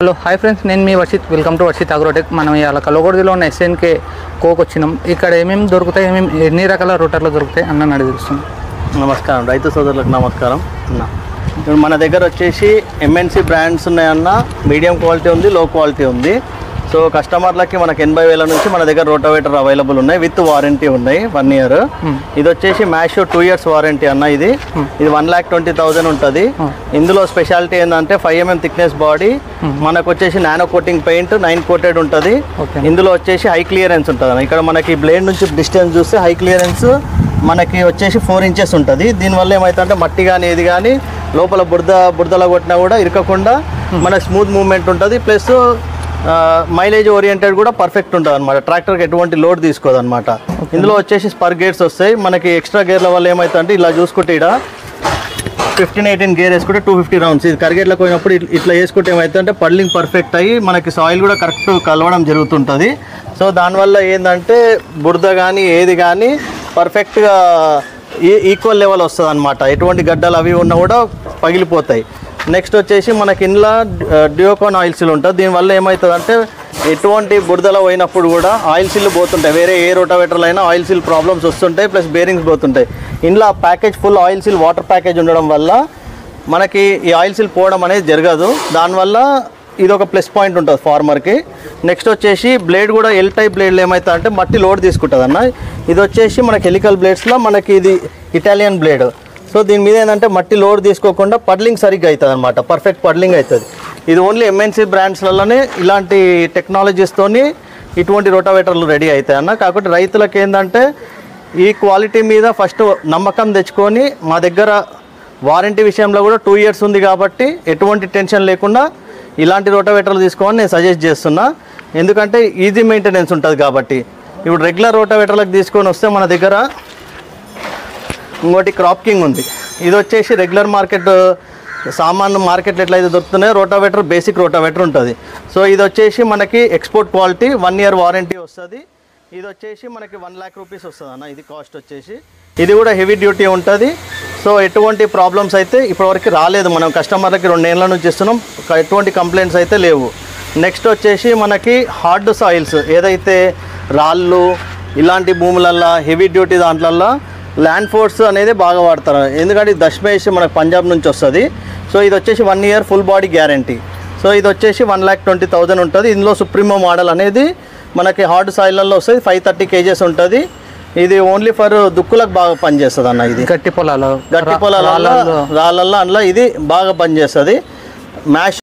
Hello hi friends, నేను మీ Varshith. Welcome to Varshith Agrotech. మనం ఇవాళ కల్లగొర్దిలో ఉన్న ఎస్ఎన్కే కోక్ వచ్చినాం. ఇక్కడ ఏమేమి దొరుకుతాయి, ఎన్ని రకాల రోటర్లు దొరుకుతాయి అన్న అడుగుతున్నాం. నమస్కారం రైతు సోదరులకు నమస్కారం అన్న. ఇప్పుడు మన దగ్గర వచ్చేసి ఎంఎన్సి బ్రాండ్స్ ఉన్నాయన్న. మీడియం క్వాలిటీ ఉంది, లో క్వాలిటీ ఉంది. సో కస్టమర్లకి మనకి 80,000 నుంచి మన దగ్గర రోటోవేటర్ అవైలబుల్ ఉన్నాయి, విత్ వారంటీ ఉన్నాయి 1 year. ఇది వచ్చేసి మ్యాష్ 2 years వారంటీ అన్న. ఇది 1,20,000 ఉంటుంది. ఇందులో స్పెషాలిటీ ఏంటంటే 5 mm థిక్నెస్ బాడీ, మనకు వచ్చేసి నానో కోటింగ్ పెయింట్ 9 coated ఉంటుంది. ఇందులో వచ్చేసి హై క్లియరెన్స్ ఉంటుంది అన్న. ఇక్కడ మనకి బ్లేడ్ నుంచి డిస్టెన్స్ చూస్తే హై క్లియరెన్స్ మనకి వచ్చేసి 4 inches ఉంటుంది. దీనివల్ల ఏమవుతుందంటే మట్టి కానీ ఏది కానీ లోపల బురదలో కొట్టినా కూడా ఇరకకుండా మనకు స్మూత్ మూవ్మెంట్ ఉంటుంది. ప్లస్ మైలేజ్ ఓరియంటెడ్ కూడా పర్ఫెక్ట్ ఉంటుంది అనమాట. ట్రాక్టర్కి ఎటువంటి లోడ్ తీసుకోదు అనమాట. ఇందులో వచ్చేసి స్పర్ గేర్స్ వస్తాయి మనకి. ఎక్స్ట్రా గేర్ల వల్ల ఏమవుతుందంటే ఇలా చూసుకుంటే ఇక్కడ 15-18 గేర్ వేసుకుంటే 250 rounds. ఇది కరిగేట్లకు పోయినప్పుడు ఇట్లా వేసుకుంటే ఏమవుతుందంటే పడ్లింగ్ పర్ఫెక్ట్ అయ్యి మనకి సాయిల్ కూడా కరెక్ట్ కలవడం జరుగుతుంటుంది. సో దానివల్ల ఏంటంటే బురద కానీ ఏది కానీ పర్ఫెక్ట్గా ఈక్వల్ లెవెల్ వస్తుంది అనమాట. ఎటువంటి గడ్డలు అవి ఉన్నా కూడా పగిలిపోతాయి. నెక్స్ట్ వచ్చేసి మనకి ఇంట్లో డ్యూకాన్ ఆయిల్ సీల్ ఉంటుంది. దీనివల్ల ఏమవుతుందంటే ఎటువంటి బురదలో పోయినప్పుడు కూడా ఆయిల్ సీల్ పోతుంటాయి. వేరే ఏ రోటావేటర్లు అయినా ఆయిల్ సీల్ ప్రాబ్లమ్స్ వస్తుంటాయి, ప్లస్ బేరింగ్స్ పోతుంటాయి. ఇంట్లో package full oil seal water package ఉండడం వల్ల మనకి ఈ ఆయిల్ సీల్ పోవడం అనేది జరగదు. దానివల్ల ఇది ఒక ప్లస్ పాయింట్ ఉంటుంది ఫార్మర్కి. నెక్స్ట్ వచ్చేసి బ్లేడ్ కూడా ఎల్ టైప్ బ్లేడ్లు ఏమవుతుందంటే మట్టి లోడ్ తీసుకుంటుంది అన్న. ఇది వచ్చేసి మనకి హెలికల్ బ్లేడ్స్లో మనకి ఇది ఇటాలియన్ బ్లేడ్. సో దీని మీద ఏంటంటే మట్టి లోడ్ తీసుకోకుండా పడ్లింగ్ సరిగ్గా అవుతుంది అనమాట. పర్ఫెక్ట్ పడ్లింగ్ అవుతుంది. ఇది ఓన్లీ ఎంఎన్సి బ్రాండ్స్లలోనే ఇలాంటి టెక్నాలజీస్తోని ఇటువంటి రోటావేటర్లు రెడీ అవుతాయి అన్న. కాకపోతే రైతులకు ఏంటంటే ఈ క్వాలిటీ మీద ఫస్ట్ నమ్మకం తెచ్చుకొని మా దగ్గర వారంటీ విషయంలో కూడా 2 years ఉంది కాబట్టి ఎటువంటి టెన్షన్ లేకుండా ఇలాంటి రోటావేటర్లు తీసుకోమని నేను సజెస్ట్ చేస్తున్నా. ఎందుకంటే ఈజీ మెయింటెనెన్స్ ఉంటుంది కాబట్టి. ఇప్పుడు రెగ్యులర్ రోటావేటర్లకు తీసుకొని వస్తే మన దగ్గర ఇంకోటి క్రాప్ కింగ్ ఉంది. ఇది వచ్చేసి రెగ్యులర్ మార్కెట్ సామాన్య మార్కెట్లో ఎట్లయితే దొరుకుతున్నాయో రోటావేటర్ బేసిక్ రోటావేటర్ ఉంటుంది. సో ఇది వచ్చేసి మనకి ఎక్స్పోర్ట్ క్వాలిటీ 1 year వారంటీ వస్తుంది. ఇది వచ్చేసి మనకి 1 lakh rupees వస్తుంది అన్న. ఇది కాస్ట్ వచ్చేసి ఇది కూడా హెవీ డ్యూటీ ఉంటుంది. సో ఎటువంటి ప్రాబ్లమ్స్ అయితే ఇప్పటివరకు రాలేదు. మనం కస్టమర్లకి 2 ఏళ్ళ నుంచి ఇస్తున్నాం, ఎటువంటి కంప్లైంట్స్ అయితే లేవు. నెక్స్ట్ వచ్చేసి మనకి హార్డ్ సాయిల్స్ ఏదైతే రాళ్ళు ఇలాంటి భూములల్లో హెవీ డ్యూటీ దాంట్లల్లో ల్యాండ్ ఫోర్స్ అనేది బాగా వాడతారు. ఎందుకంటే దశమేష్ మనకు పంజాబ్ నుంచి వస్తుంది. సో ఇది వచ్చేసి 1 year full body guarantee. So ఇది వచ్చేసి 1,20,000 ఉంటుంది. ఇందులో సుప్రీమో మోడల్ అనేది మనకి హార్డ్ సాయిల్లో వస్తుంది. 530 kgs ఉంటుంది. ఇది ఓన్లీ ఫర్ దుక్కులకు బాగా పనిచేస్తుంది అన్న. ఇది గట్టి పొలాలలో రాళ్ళల్లో అందులో ఇది బాగా పనిచేస్తుంది. మ్యాష్